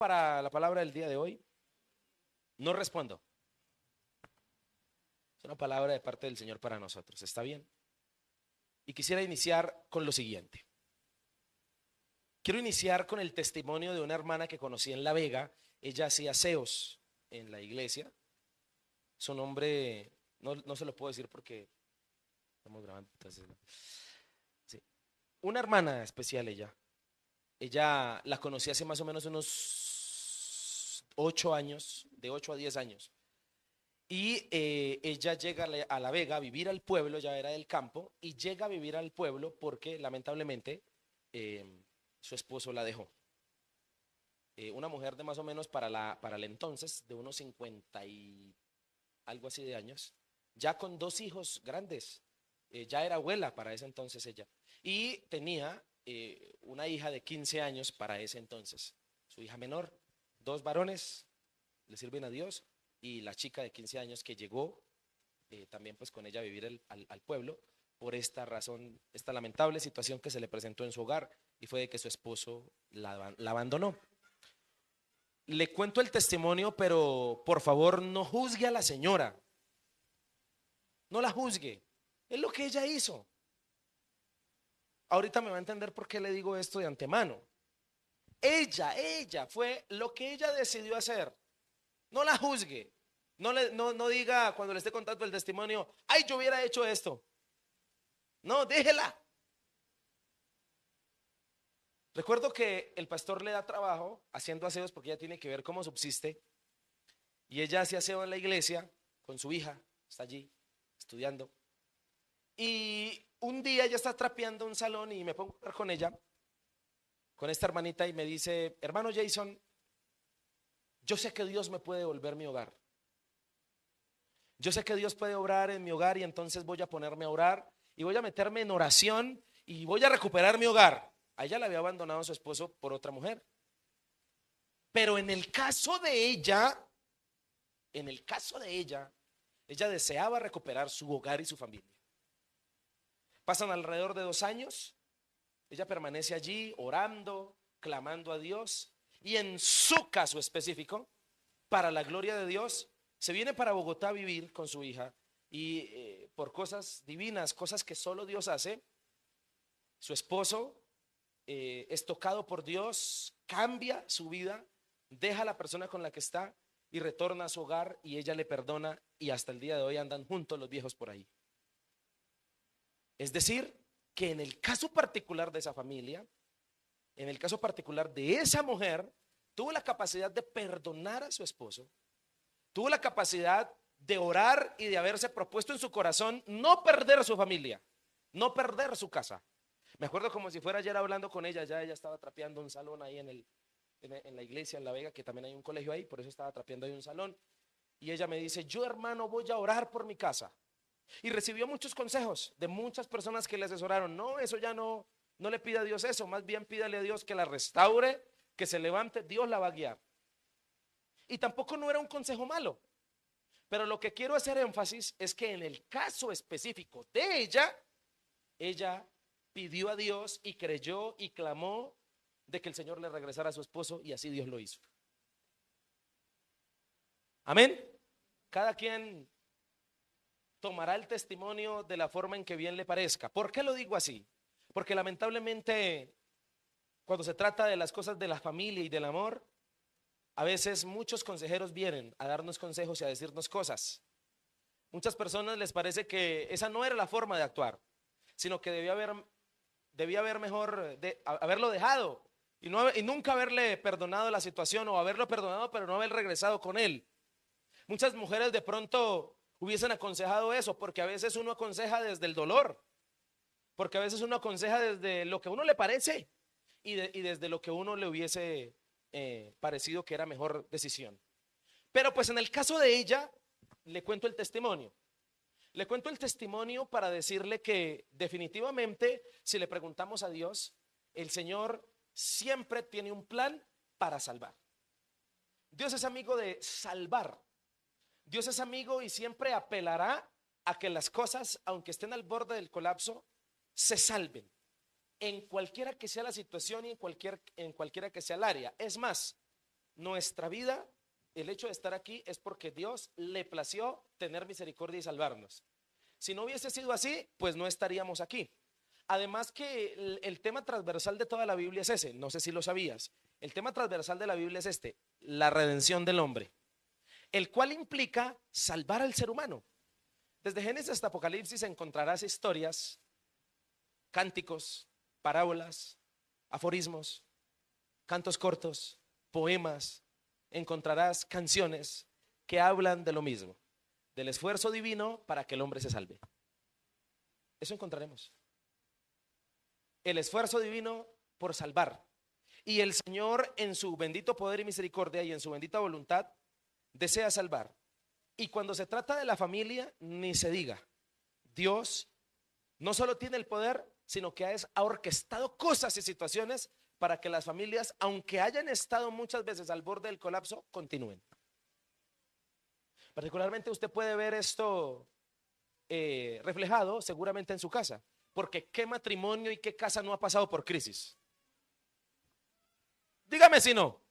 Para la palabra del día de hoy, no respondo. Es una palabra de parte del Señor para nosotros, ¿está bien? Y quisiera iniciar con lo siguiente. Quiero iniciar con el testimonio de una hermana que conocí en La Vega. Ella hacía aseos en la iglesia. Su nombre, no se lo puedo decir porque estamos grabando. Entonces, sí. Una hermana especial ella. Ella la conocí hace más o menos unos 8 años, de 8 a 10 años. Y ella llega a La Vega a vivir al pueblo, ya era del campo, y llega a vivir al pueblo porque lamentablemente eh, su esposo la dejó. Una mujer de más o menos para el entonces, de unos 50 y algo así de años, ya con dos hijos grandes, ya era abuela para ese entonces ella, y tenía una hija de 15 años para ese entonces, su hija menor, dos varones, le sirven a Dios, y la chica de 15 años que llegó también pues con ella a vivir al pueblo por esta razón, esta lamentable situación que se le presentó en su hogar y fue de que su esposo la abandonó. Le cuento el testimonio, pero por favor no juzgue a la señora, no la juzgue, es lo que ella hizo. Ahorita me va a entender por qué le digo esto de antemano. Ella fue lo que ella decidió hacer. No la juzgue. No diga cuando le esté contando el testimonio, ay, yo hubiera hecho esto. No, déjela. Recuerdo que el pastor le da trabajo haciendo aseos porque ella tiene que ver cómo subsiste. Y ella hace aseo en la iglesia con su hija, está allí estudiando. Y un día ella está trapeando un salón y me pongo a hablar con ella, con esta hermanita, y me dice, hermano Jason, yo sé que Dios me puede devolver mi hogar. Yo sé que Dios puede obrar en mi hogar y entonces voy a ponerme a orar y voy a meterme en oración y voy a recuperar mi hogar. A ella la había abandonado su esposo por otra mujer. Pero en el caso de ella, ella deseaba recuperar su hogar y su familia. Pasan alrededor de 2 años, ella permanece allí orando, clamando a Dios y en su caso específico, para la gloria de Dios, se viene para Bogotá a vivir con su hija y por cosas divinas, cosas que solo Dios hace, su esposo es tocado por Dios, cambia su vida, deja a la persona con la que está y retorna a su hogar y ella le perdona y hasta el día de hoy andan juntos los viejos por ahí. Es decir, que en el caso particular de esa familia, en el caso particular de esa mujer, tuvo la capacidad de perdonar a su esposo, tuvo la capacidad de orar y de haberse propuesto en su corazón no perder a su familia, no perder su casa. Me acuerdo como si fuera ayer hablando con ella, ya ella estaba trapeando un salón ahí en la iglesia en La Vega, que también hay un colegio ahí, por eso estaba trapeando ahí un salón. Y ella me dice, yo hermano voy a orar por mi casa. Y recibió muchos consejos de muchas personas que le asesoraron. No, eso ya no le pida a Dios eso, más bien pídale a Dios que la restaure, que se levante, Dios la va a guiar. Y tampoco no era un consejo malo, pero lo que quiero hacer énfasis es que en el caso específico de ella pidió a Dios y creyó y clamó de que el Señor le regresara a su esposo y así Dios lo hizo. Amén. Cada quien tomará el testimonio de la forma en que bien le parezca. ¿Por qué lo digo así? Porque lamentablemente cuando se trata de las cosas de la familia y del amor, a veces muchos consejeros vienen a darnos consejos y a decirnos cosas. Muchas personas les parece que esa no era la forma de actuar, sino que debía haber mejor haberlo dejado y nunca haberle perdonado la situación o haberlo perdonado pero no haber regresado con él. Muchas mujeres de pronto hubiesen aconsejado eso porque a veces uno aconseja desde el dolor, porque a veces uno aconseja desde lo que a uno le parece y desde lo que a uno le hubiese parecido que era mejor decisión. Pero pues en el caso de ella, le cuento el testimonio. Le cuento el testimonio para decirle que definitivamente, si le preguntamos a Dios, el Señor siempre tiene un plan para salvar. Dios es amigo de salvar. Dios es amigo y siempre apelará a que las cosas, aunque estén al borde del colapso, se salven. En cualquiera que sea la situación y en cualquiera que sea el área. Es más, nuestra vida, el hecho de estar aquí es porque Dios le plació tener misericordia y salvarnos. Si no hubiese sido así, pues no estaríamos aquí. Además que el tema transversal de toda la Biblia es ese, no sé si lo sabías. El tema transversal de la Biblia es este, la redención del hombre, el cual implica salvar al ser humano. Desde Génesis hasta Apocalipsis encontrarás historias, cánticos, parábolas, aforismos, cantos cortos, poemas, encontrarás canciones que hablan de lo mismo, del esfuerzo divino para que el hombre se salve. Eso encontraremos. El esfuerzo divino por salvar. Y el Señor en su bendito poder y misericordia y en su bendita voluntad desea salvar. Y cuando se trata de la familia, ni se diga. Dios no solo tiene el poder, sino que ha orquestado cosas y situaciones para que las familias, aunque hayan estado muchas veces al borde del colapso, continúen. Particularmente usted puede ver esto reflejado seguramente en su casa, porque ¿qué matrimonio y qué casa no ha pasado por crisis? Dígame si no.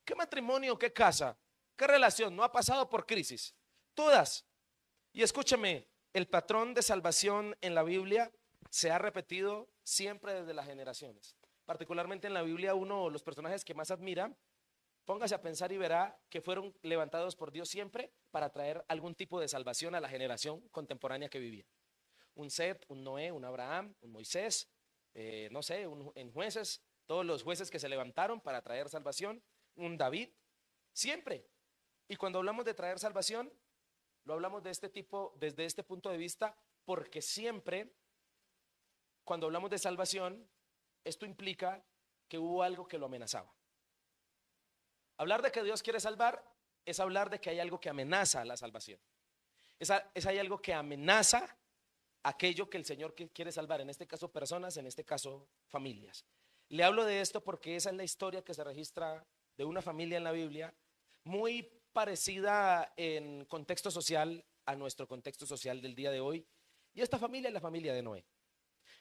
¿Qué matrimonio, qué casa, qué relación no ha pasado por crisis? Todas. Y escúcheme, el patrón de salvación en la Biblia se ha repetido siempre desde las generaciones. Particularmente en la Biblia, los personajes que más admira, póngase a pensar y verá que fueron levantados por Dios siempre para traer algún tipo de salvación a la generación contemporánea que vivía. Un Set, un Noé, un Abraham, un Moisés, no sé, en jueces, todos los jueces que se levantaron para traer salvación, un David, siempre. Y cuando hablamos de traer salvación, lo hablamos de este tipo, desde este punto de vista, porque siempre, cuando hablamos de salvación, esto implica que hubo algo que lo amenazaba. Hablar de que Dios quiere salvar es hablar de que hay algo que amenaza la salvación. Hay algo que amenaza aquello que el Señor quiere salvar, en este caso personas, en este caso familias. Le hablo de esto porque esa es la historia que se registra de una familia en la Biblia, muy parecida en contexto social a nuestro contexto social del día de hoy. Y esta familia es la familia de Noé.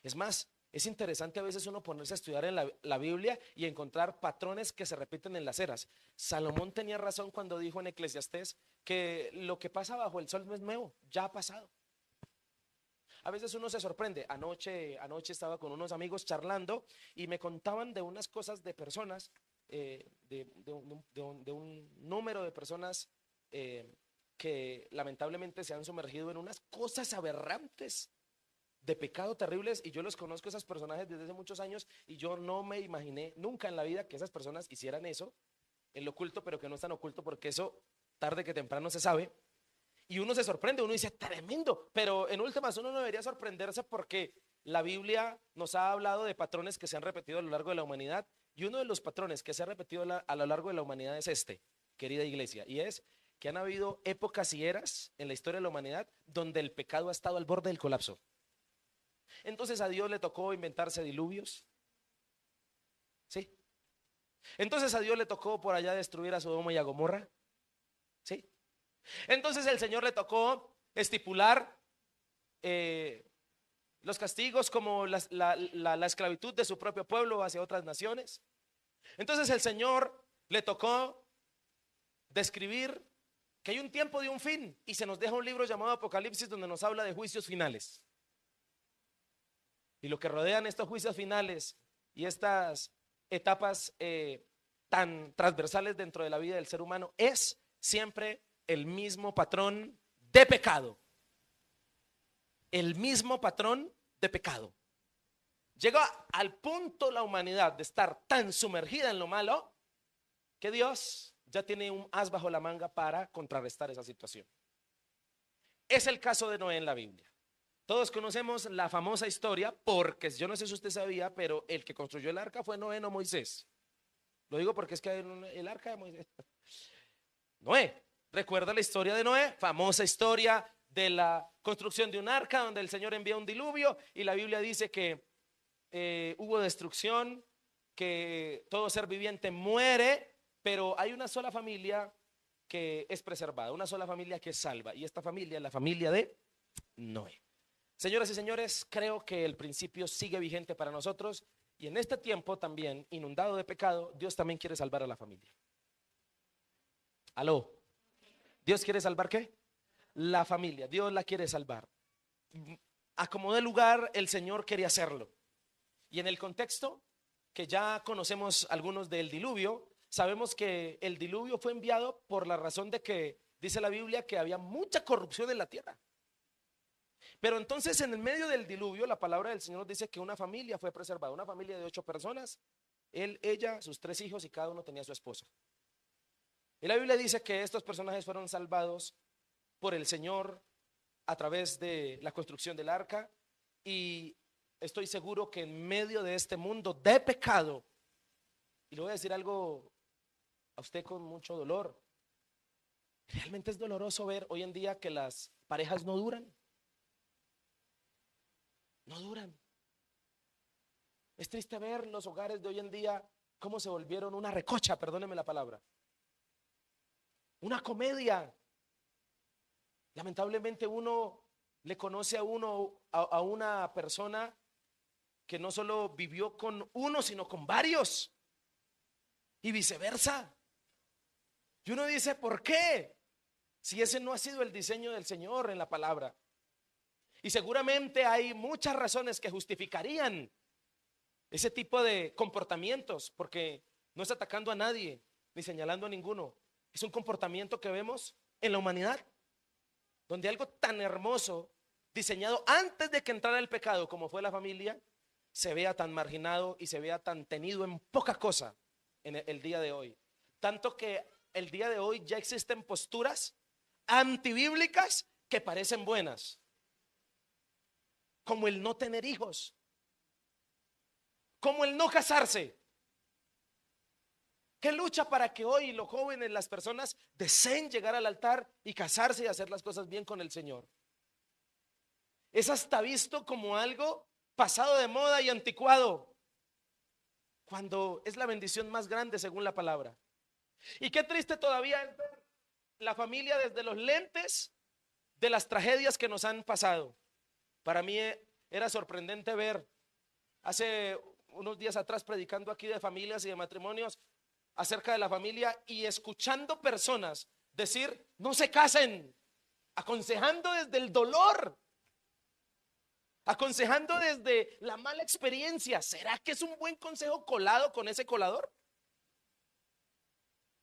Es más, es interesante a veces uno ponerse a estudiar en la Biblia y encontrar patrones que se repiten en las eras. Salomón tenía razón cuando dijo en Eclesiastés que lo que pasa bajo el sol no es nuevo, ya ha pasado. A veces uno se sorprende. Anoche estaba con unos amigos charlando y me contaban de unas cosas de personas, de un número de personas que lamentablemente se han sumergido en unas cosas aberrantes de pecado terribles, y yo los conozco, esos personajes, desde hace muchos años, y yo no me imaginé nunca en la vida que esas personas hicieran eso en lo oculto, pero que no es tan oculto porque eso tarde que temprano se sabe. Y uno se sorprende, uno dice, tremendo, pero en últimas uno no debería sorprenderse porque la Biblia nos ha hablado de patrones que se han repetido a lo largo de la humanidad, y uno de los patrones que se ha repetido a lo largo de la humanidad es este, querida iglesia, y es que han habido épocas y eras en la historia de la humanidad donde el pecado ha estado al borde del colapso. Entonces a Dios le tocó inventarse diluvios, ¿sí? Entonces a Dios le tocó por allá destruir a Sodoma y a Gomorra, ¿sí? Entonces el Señor le tocó estipular los castigos como la esclavitud de su propio pueblo hacia otras naciones. Entonces el Señor le tocó describir que hay un tiempo de un fin, y se nos deja un libro llamado Apocalipsis donde nos habla de juicios finales. Y lo que rodean estos juicios finales y estas etapas tan transversales dentro de la vida del ser humano es siempre el mismo patrón de pecado. El mismo patrón de pecado. Llega al punto la humanidad de estar tan sumergida en lo malo que Dios ya tiene un as bajo la manga para contrarrestar esa situación. Es el caso de Noé en la Biblia. Todos conocemos la famosa historia, porque yo no sé si usted sabía, pero el que construyó el arca fue Noé, no Moisés. Lo digo porque es que el arca de Moisés. Noé, recuerda la historia de Noé, famosa historia de la construcción de un arca donde el Señor envía un diluvio y la Biblia dice que hubo destrucción, que todo ser viviente muere, pero hay una sola familia que es preservada, una sola familia que es salva, y esta familia es la familia de Noé. Señoras y señores, creo que el principio sigue vigente para nosotros Y en este tiempo también, inundado de pecado, Dios también quiere salvar a la familia. Aló. ¿Dios quiere salvar qué? La familia. Dios la quiere salvar. A como de lugar, el Señor quería hacerlo. Y en el contexto que ya conocemos algunos del diluvio, sabemos que el diluvio fue enviado por la razón de que dice la Biblia que había mucha corrupción en la tierra. Pero entonces en el medio del diluvio la palabra del Señor nos dice que una familia fue preservada, una familia de 8 personas, él, ella, sus 3 hijos y cada uno tenía su esposa. Y la Biblia dice que estos personajes fueron salvados por el Señor a través de la construcción del arca, y estoy seguro que en medio de este mundo de pecado, y le voy a decir algo a usted con mucho dolor, realmente es doloroso ver hoy en día que las parejas no duran. No duran. Es triste ver los hogares de hoy en día cómo se volvieron una recocha, perdóneme la palabra, una comedia. Lamentablemente uno le conoce a una persona que no solo vivió con uno, sino con varios, y viceversa. Y uno dice, ¿por qué? Si ese no ha sido el diseño del Señor en la palabra. Y seguramente hay muchas razones que justificarían ese tipo de comportamientos, porque no está atacando a nadie ni señalando a ninguno. Es un comportamiento que vemos en la humanidad, donde algo tan hermoso, diseñado antes de que entrara el pecado como fue la familia, se vea tan marginado y se vea tan tenido en poca cosa en el día de hoy. Tanto que el día de hoy ya existen posturas antibíblicas que parecen buenas, como el no tener hijos, como el no casarse, que lucha para que hoy los jóvenes, las personas deseen llegar al altar y casarse y hacer las cosas bien con el Señor. Es hasta visto como algo pasado de moda y anticuado, cuando es la bendición más grande según la palabra. Y qué triste todavía es ver la familia desde los lentes de las tragedias que nos han pasado. Para mí era sorprendente ver hace unos días atrás, predicando aquí de familias y de matrimonios, acerca de la familia, y escuchando personas decir no se casen, aconsejando desde el dolor, aconsejando desde la mala experiencia. ¿Será que es un buen consejo colado con ese colador?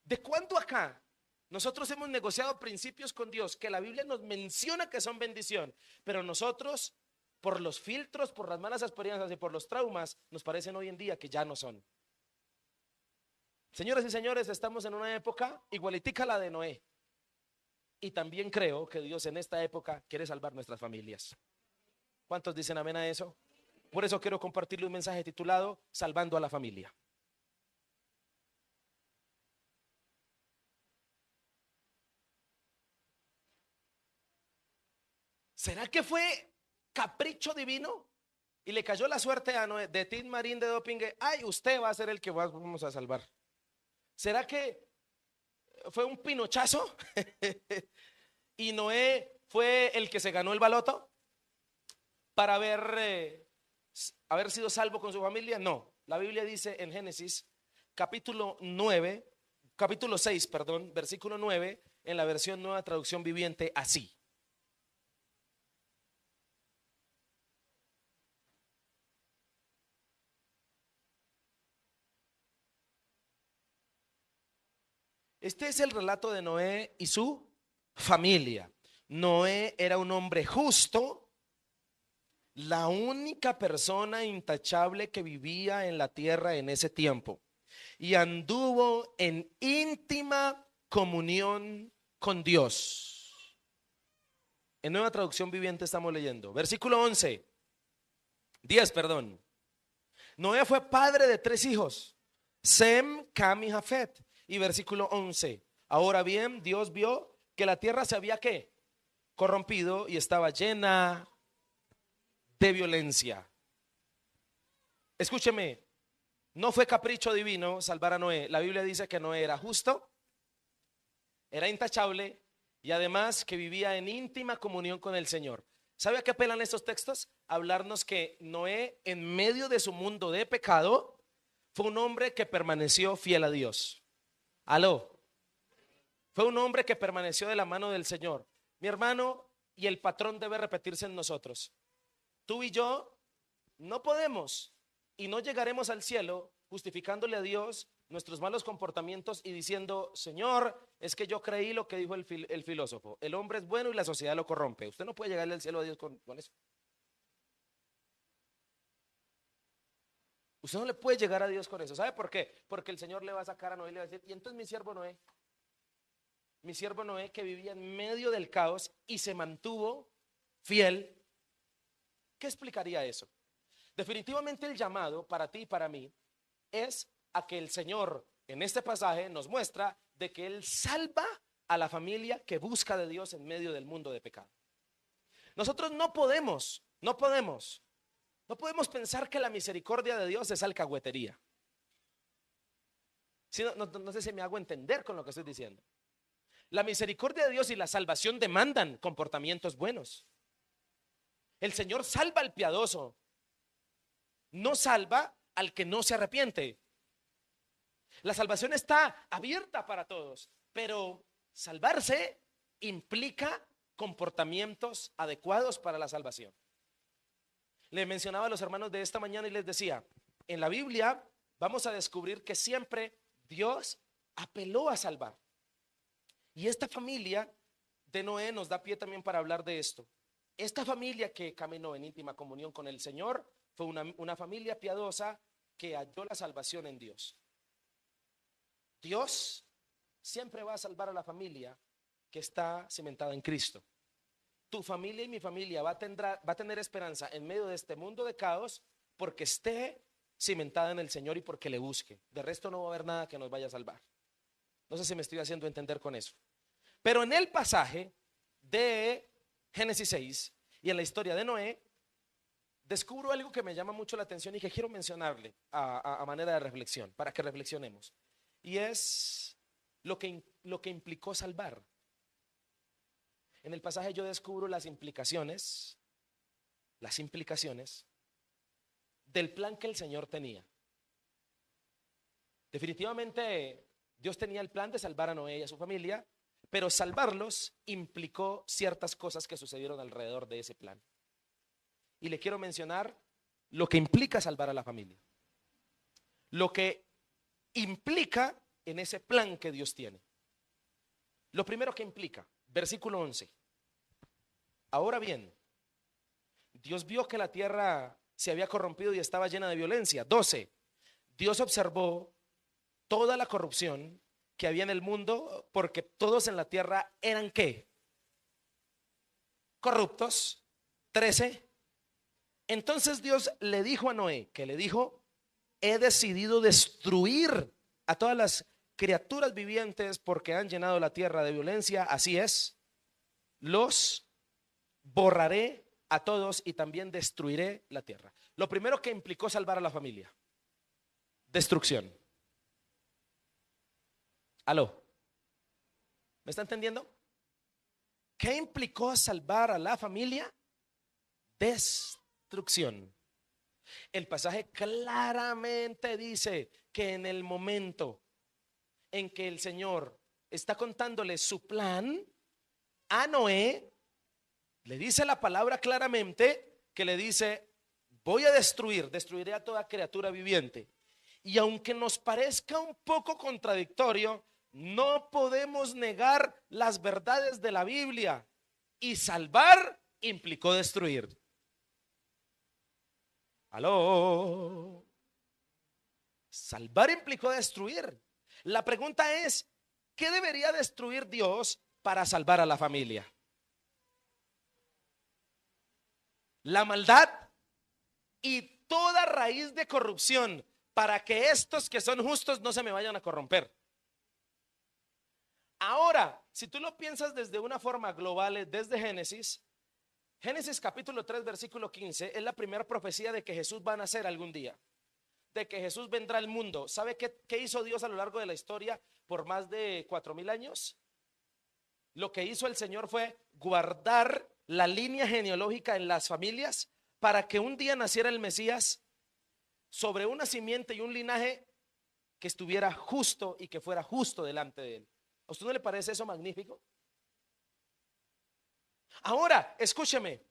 ¿De cuándo acá nosotros hemos negociado principios con Dios que la Biblia nos menciona que son bendición, pero nosotros, por los filtros, por las malas experiencias y por los traumas, nos parecen hoy en día que ya no son? Señoras y señores, estamos en una época igualitica a la de Noé, y también creo que Dios en esta época quiere salvar nuestras familias. ¿Cuántos dicen amén a eso? Por eso quiero compartirle un mensaje titulado Salvando a la familia. ¿Será que fue capricho divino y le cayó la suerte a Noé de Tim Marín de Dopingue? Ay, usted va a ser el que vamos a salvar. ¿Será que fue un pinochazo y Noé fue el que se ganó el baloto para haber sido salvo con su familia? No, la Biblia dice en Génesis capítulo 6, versículo 9, en la versión Nueva Traducción Viviente, así: este es el relato de Noé y su familia. Noé era un hombre justo, la única persona intachable que vivía en la tierra en ese tiempo, y anduvo en íntima comunión con Dios. En Nueva Traducción Viviente estamos leyendo, versículo 10, perdón. Noé fue padre de 3 hijos, Sem, Cam y Jafet. Y versículo 11, ahora bien, Dios vio que la tierra se había ¿qué? Corrompido y estaba llena de violencia. Escúcheme, no fue capricho divino salvar a Noé. La Biblia dice que Noé era justo, era intachable y además que vivía en íntima comunión con el Señor. ¿Sabe a qué apelan estos textos? A hablarnos que Noé, en medio de su mundo de pecado, fue un hombre que permaneció fiel a Dios. Aló. Fue un hombre que permaneció de la mano del Señor. Mi hermano, y el patrón debe repetirse en nosotros. Tú y yo no podemos y no llegaremos al cielo justificándole a Dios nuestros malos comportamientos y diciendo: Señor, es que yo creí lo que dijo el filósofo, el hombre es bueno y la sociedad lo corrompe. Usted no puede llegarle al cielo a Dios con eso. Usted no le puede llegar a Dios con eso. ¿Sabe por qué? Porque el Señor le va a sacar a Noé y le va a decir: y entonces mi siervo Noé, que vivía en medio del caos y se mantuvo fiel, ¿qué explicaría eso? Definitivamente el llamado para ti y para mí es a que el Señor en este pasaje nos muestra de que Él salva a la familia que busca de Dios en medio del mundo de pecado. Nosotros no podemos pensar que la misericordia de Dios es alcahuetería. ¿Sí? No sé si me hago entender con lo que estoy diciendo. La misericordia de Dios y la salvación demandan comportamientos buenos. El Señor salva al piadoso, no salva al que no se arrepiente. La salvación está abierta para todos, pero salvarse implica comportamientos adecuados para la salvación. Le mencionaba a los hermanos de esta mañana y les decía: en la Biblia vamos a descubrir que siempre Dios apeló a salvar. Y esta familia de Noé nos da pie también para hablar de esto. Esta familia que caminó en íntima comunión con el Señor fue una familia piadosa que halló la salvación en Dios. Dios siempre va a salvar a la familia que está cimentada en Cristo. Tu familia y mi familia va a tener esperanza en medio de este mundo de caos porque esté cimentada en el Señor y porque le busque. De resto no va a haber nada que nos vaya a salvar. No sé si me estoy haciendo entender con eso. Pero en el pasaje de Génesis 6 y en la historia de Noé, descubro algo que me llama mucho la atención y que quiero mencionarle a manera de reflexión, para que reflexionemos. Y es lo que implicó salvar. En el pasaje yo descubro las implicaciones del plan que el Señor tenía. Definitivamente Dios tenía el plan de salvar a Noé y a su familia, pero salvarlos implicó ciertas cosas que sucedieron alrededor de ese plan. Y le quiero mencionar lo que implica salvar a la familia, lo que implica en ese plan que Dios tiene. Lo primero que implica, versículo 11. Ahora bien, Dios vio que la tierra se había corrompido y estaba llena de violencia. 12. Dios observó toda la corrupción que había en el mundo, porque todos en la tierra eran ¿qué? Corruptos. 13. Entonces Dios le dijo a Noé, que le dijo: he decidido destruir a todas las criaturas vivientes porque han llenado la tierra de violencia. Así es, los borraré a todos y también destruiré la tierra. Lo primero que implicó salvar a la familia: destrucción. ¿Aló? ¿Me está entendiendo? ¿Qué implicó salvar a la familia? Destrucción. El pasaje claramente dice que en el momento en que el Señor está contándole su plan a Noé, le dice la palabra claramente, que le dice: voy a destruiré a toda criatura viviente. Y aunque nos parezca un poco contradictorio, no podemos negar las verdades de la Biblia. Y salvar implicó destruir. ¿Aló? Salvar implicó destruir. La pregunta es: ¿qué debería destruir Dios para salvar a la familia? La maldad y toda raíz de corrupción, para que estos que son justos no se me vayan a corromper. Ahora, si tú lo piensas desde una forma global, desde Génesis capítulo 3 versículo 15 es la primera profecía de que Jesús va a nacer algún día, de que Jesús vendrá al mundo. ¿Sabe qué hizo Dios a lo largo de la historia por más de 4000 años? Lo que hizo el Señor fue guardar la línea genealógica en las familias para que un día naciera el Mesías sobre una simiente y un linaje que estuviera justo y que fuera justo delante de él. ¿A usted no le parece eso magnífico? Ahora, escúcheme,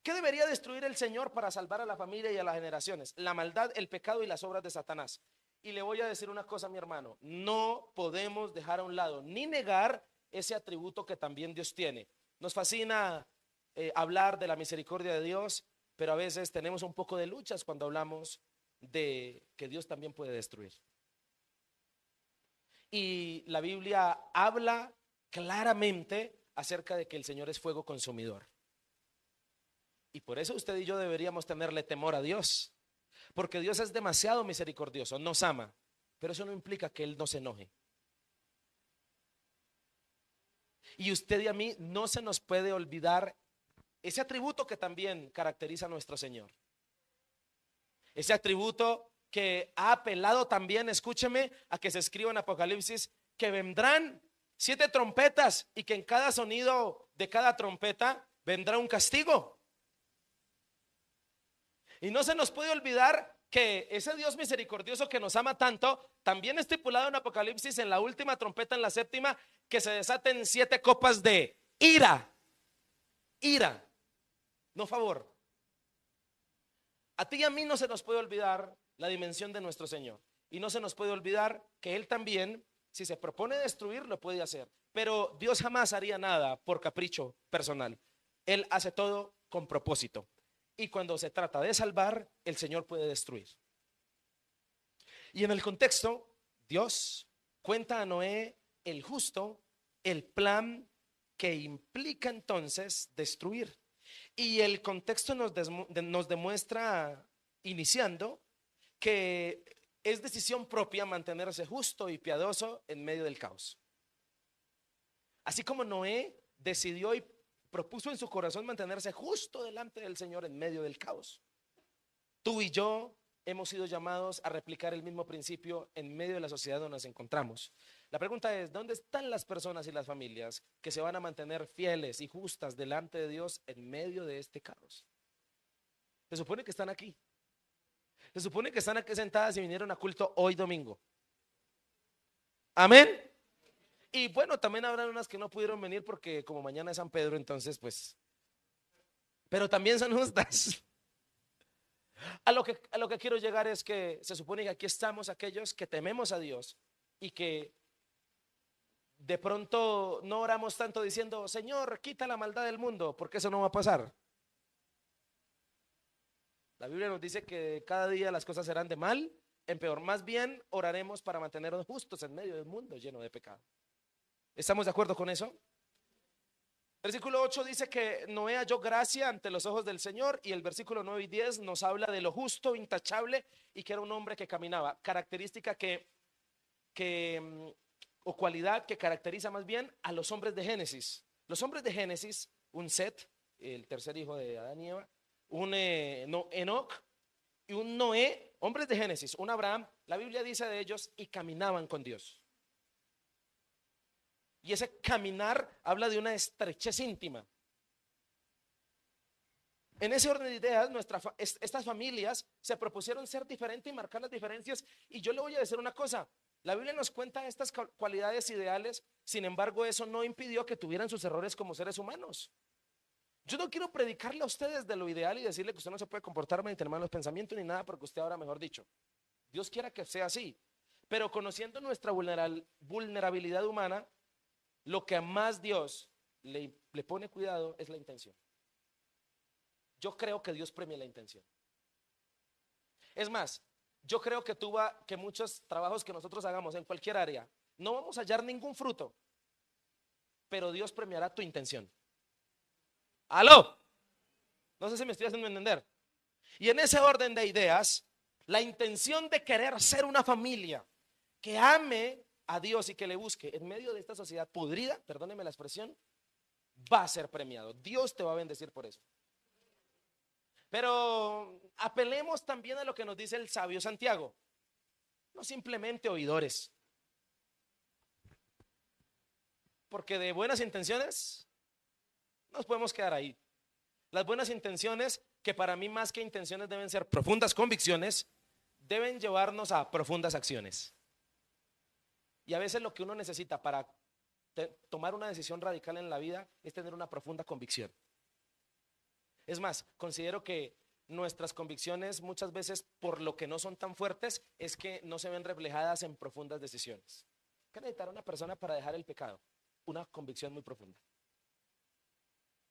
¿qué debería destruir el Señor para salvar a la familia y a las generaciones? La maldad, el pecado y las obras de Satanás. Y le voy a decir una cosa, mi hermano, no podemos dejar a un lado ni negar ese atributo que también Dios tiene. Nos fascina hablar de la misericordia de Dios, pero a veces tenemos un poco de luchas cuando hablamos de que Dios también puede destruir. Y la Biblia habla claramente acerca de que el Señor es fuego consumidor. Y por eso usted y yo deberíamos tenerle temor a Dios, porque Dios es demasiado misericordioso, nos ama, pero eso no implica que Él no se enoje. Y usted y a mí no se nos puede olvidar ese atributo que también caracteriza a nuestro Señor. Ese atributo que ha apelado también, escúcheme, a que se escriba en Apocalipsis que vendrán 7 trompetas y que en cada sonido de cada trompeta vendrá un castigo. Y no se nos puede olvidar que ese Dios misericordioso que nos ama tanto, también estipulado en Apocalipsis en la última trompeta, en la séptima, que se desaten 7 copas de ira. Ira, no favor. A ti y a mí no se nos puede olvidar la dimensión de nuestro Señor. Y no se nos puede olvidar que Él también, si se propone destruir, lo puede hacer. Pero Dios jamás haría nada por capricho personal. Él hace todo con propósito. Y cuando se trata de salvar, el Señor puede destruir. Y en el contexto, Dios cuenta a Noé el justo, el plan que implica entonces destruir. Y el contexto nos demuestra, iniciando, que es decisión propia mantenerse justo y piadoso en medio del caos. Así como Noé decidió y propuso en su corazón mantenerse justo delante del Señor en medio del caos. Tú y yo hemos sido llamados a replicar el mismo principio en medio de la sociedad donde nos encontramos. La pregunta es, ¿dónde están las personas y las familias que se van a mantener fieles y justas delante de Dios en medio de este caos? Se supone que están aquí. Se supone que están aquí sentadas y vinieron a culto hoy domingo. Amén. Y bueno, también habrán unas que no pudieron venir porque como mañana es San Pedro, entonces pues, pero también son justas. A lo que quiero llegar es que se supone que aquí estamos aquellos que tememos a Dios y que de pronto no oramos tanto diciendo, Señor, quita la maldad del mundo, porque eso no va a pasar. La Biblia nos dice que cada día las cosas serán de mal en peor. Más bien oraremos para mantenernos justos en medio del mundo lleno de pecado. ¿Estamos de acuerdo con eso? Versículo 8 dice que Noé halló gracia ante los ojos del Señor, y el versículo 9 y 10 nos habla de lo justo, intachable, y que era un hombre que caminaba. Característica que o cualidad que caracteriza más bien a los hombres de Génesis. Los hombres de Génesis, un Set, el tercer hijo de Adán y Eva, un Enoc y un Noé, hombres de Génesis, un Abraham. La Biblia dice de ellos y caminaban con Dios. Y ese caminar habla de una estrechez íntima. En ese orden de ideas, estas familias se propusieron ser diferentes y marcar las diferencias. Y yo le voy a decir una cosa, la Biblia nos cuenta estas cualidades ideales, sin embargo eso no impidió que tuvieran sus errores como seres humanos. Yo no quiero predicarle a ustedes de lo ideal y decirle que usted no se puede comportar mediante malos pensamientos ni nada, porque usted ahora mejor dicho. Dios quiera que sea así. Pero conociendo nuestra vulnerabilidad humana, lo que más Dios le pone cuidado es la intención. Yo creo que Dios premia la intención. Es más, yo creo que muchos trabajos que nosotros hagamos en cualquier área, no vamos a hallar ningún fruto, pero Dios premiará tu intención. ¿Aló? No sé si me estoy haciendo entender. Y en ese orden de ideas, la intención de querer ser una familia que ame a Dios y que le busque en medio de esta sociedad podrida, perdóneme la expresión, va a ser premiado. Dios te va a bendecir por eso. Pero apelemos también a lo que nos dice el sabio Santiago. No simplemente oidores. Porque de buenas intenciones Nos podemos quedar ahí. Las buenas intenciones, que para mí más que intenciones deben ser profundas convicciones, deben llevarnos a profundas acciones. Y a veces lo que uno necesita para tomar una decisión radical en la vida es tener una profunda convicción. Es más, considero que nuestras convicciones muchas veces, por lo que no son tan fuertes, es que no se ven reflejadas en profundas decisiones. ¿Qué necesita una persona para dejar el pecado? Una convicción muy profunda.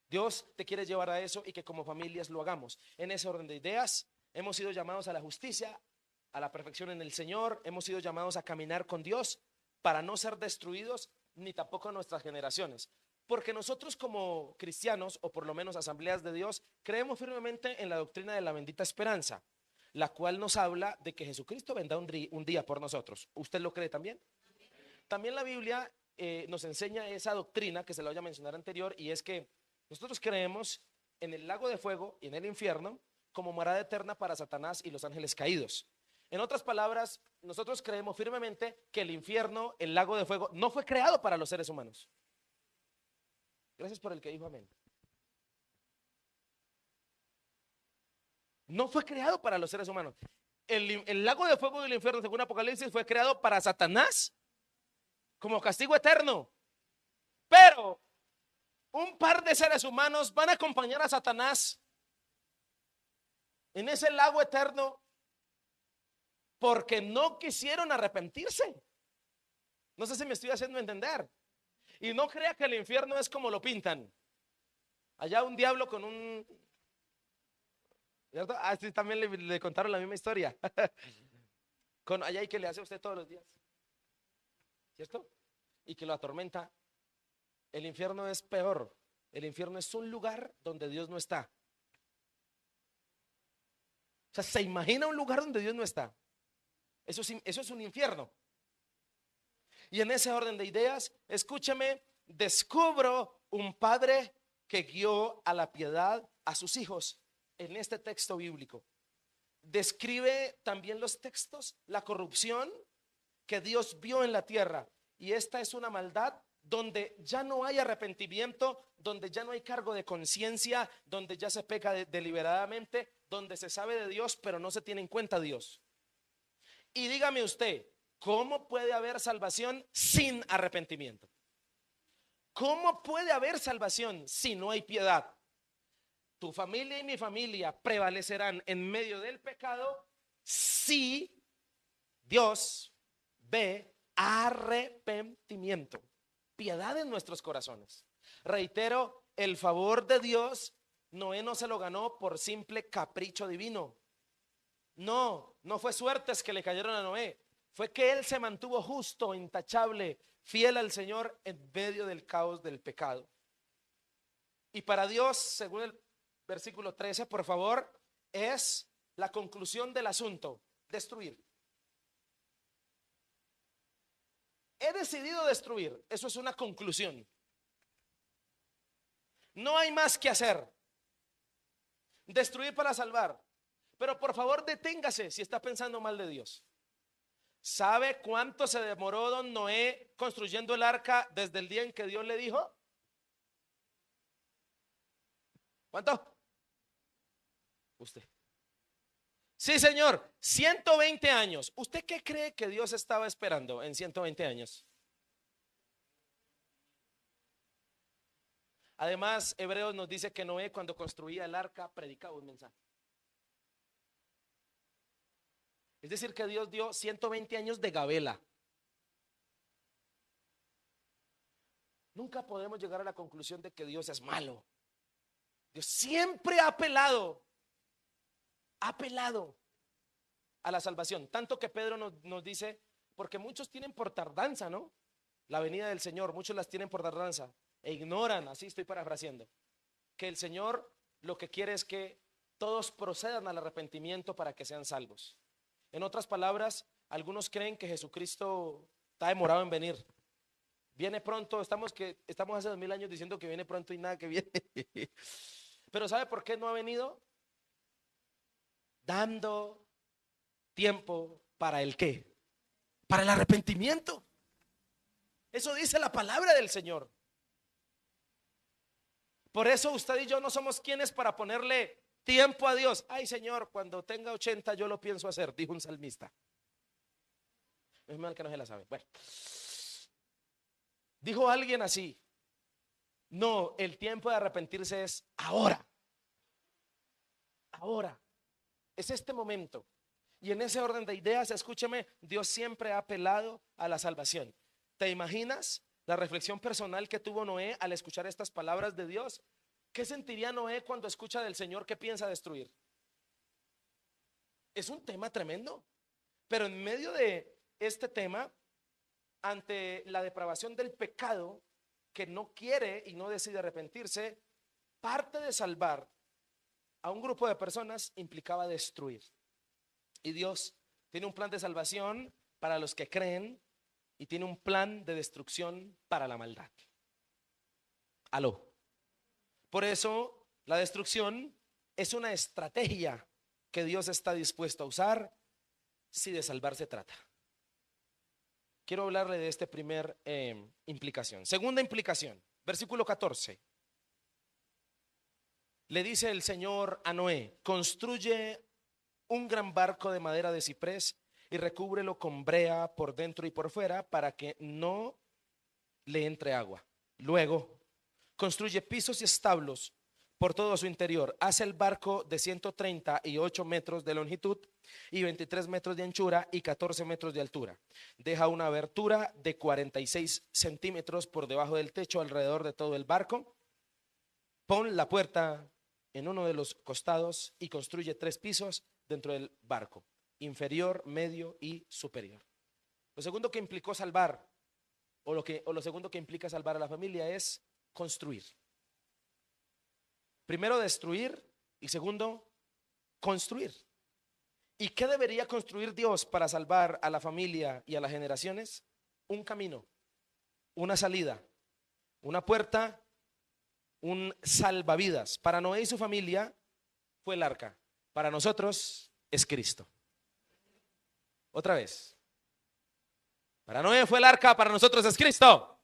Dios te quiere llevar a eso y que como familias lo hagamos. En ese orden de ideas, hemos sido llamados a la justicia, a la perfección en el Señor, hemos sido llamados a caminar con Dios para no ser destruidos, ni tampoco nuestras generaciones. Porque nosotros como cristianos, o por lo menos asambleas de Dios, creemos firmemente en la doctrina de la bendita esperanza, la cual nos habla de que Jesucristo vendrá un día por nosotros. ¿Usted lo cree también? También la Biblia nos enseña esa doctrina que se la voy a mencionar anterior, y es que nosotros creemos en el lago de fuego y en el infierno como morada eterna para Satanás y los ángeles caídos. En otras palabras, nosotros creemos firmemente que el infierno, el lago de fuego, no fue creado para los seres humanos. Gracias por el que dijo amén. No fue creado para los seres humanos. El lago de fuego y el infierno, según Apocalipsis, fue creado para Satanás como castigo eterno. Pero un par de seres humanos van a acompañar a Satanás en ese lago eterno porque no quisieron arrepentirse. No sé si me estoy haciendo entender. Y no crea que el infierno es como lo pintan. Allá un diablo con un... ¿Cierto? Ah, sí, también le contaron la misma historia. Con allá y que le hace a usted todos los días. ¿Cierto? Y que lo atormenta. El infierno es peor. El infierno es un lugar donde Dios no está. O sea, ¿se imagina un lugar donde Dios no está? Eso es un infierno. Y en ese orden de ideas, escúcheme, descubro un padre que guió a la piedad a sus hijos en este texto bíblico. Describe también los textos, la corrupción que Dios vio en la tierra. Y esta es una maldad donde ya no hay arrepentimiento, donde ya no hay cargo de conciencia, donde ya se peca deliberadamente, donde se sabe de Dios, pero no se tiene en cuenta a Dios. Y dígame usted, ¿cómo puede haber salvación sin arrepentimiento? ¿Cómo puede haber salvación si no hay piedad? Tu familia y mi familia prevalecerán en medio del pecado si Dios ve arrepentimiento, piedad en nuestros corazones. Reitero, el favor de Dios, Noé no se lo ganó por simple capricho divino. No fue suertes que le cayeron a Noé. Fue que él se mantuvo justo, intachable, fiel al Señor en medio del caos del pecado. Y para Dios, según el versículo 13, por favor, es la conclusión del asunto: destruir. He decidido destruir. Eso es una conclusión. No hay más que hacer. Destruir para salvar. Pero por favor, deténgase si está pensando mal de Dios. ¿Sabe cuánto se demoró don Noé construyendo el arca desde el día en que Dios le dijo? ¿Cuánto? Usted. Sí, señor, 120 años. ¿Usted qué cree que Dios estaba esperando en 120 años? Además, Hebreos nos dice que Noé, cuando construía el arca, predicaba un mensaje. Es decir, que Dios dio 120 años de gabela. Nunca podemos llegar a la conclusión de que Dios es malo. Dios siempre ha apelado a la salvación. Tanto que Pedro nos dice, porque muchos tienen por tardanza, ¿no? La venida del Señor, muchos las tienen por tardanza e ignoran, así estoy parafraseando, que el Señor lo que quiere es que todos procedan al arrepentimiento para que sean salvos. En otras palabras, algunos creen que Jesucristo está demorado en venir. Viene pronto, estamos hace 2000 años diciendo que viene pronto y nada que viene. Pero ¿sabe por qué no ha venido? Dando tiempo para el qué, para el arrepentimiento. Eso dice la palabra del Señor. Por eso usted y yo no somos quienes para ponerle tiempo a Dios. Ay, Señor, cuando tenga 80 yo lo pienso hacer, dijo un salmista. Es mal que no se la sabe. Bueno, dijo alguien así: no, el tiempo de arrepentirse es ahora. Ahora. Es este momento. Y en ese orden de ideas, escúcheme, Dios siempre ha apelado a la salvación. ¿Te imaginas la reflexión personal que tuvo Noé al escuchar estas palabras de Dios? ¿Qué sentiría Noé cuando escucha del Señor que piensa destruir? Es un tema tremendo. Pero en medio de este tema, ante la depravación del pecado, que no quiere y no decide arrepentirse, parte de salvar a un grupo de personas implicaba destruir. Y Dios tiene un plan de salvación para los que creen y tiene un plan de destrucción para la maldad. Aló. Por eso la destrucción es una estrategia que Dios está dispuesto a usar si de salvar se trata. Quiero hablarle de esta primer implicación. Segunda implicación, versículo 14. Le dice el Señor a Noé: construye un gran barco de madera de ciprés y recúbrelo con brea por dentro y por fuera para que no le entre agua. Luego, construye pisos y establos por todo su interior. Hace el barco de 138 metros de longitud y 23 metros de anchura y 14 metros de altura. Deja una abertura de 46 centímetros por debajo del techo alrededor de todo el barco. Pon la puerta en uno de los costados y construye 3 pisos dentro del barco: inferior, medio y superior. Lo segundo que implicó salvar, o lo segundo que implica salvar a la familia, es construir. Primero destruir y segundo construir. ¿Y qué debería construir Dios para salvar a la familia y a las generaciones? Un camino, una salida, una puerta, un salvavidas. Para Noé y su familia fue el arca. Para nosotros es Cristo. Otra vez. Para Noé fue el arca, para nosotros es Cristo.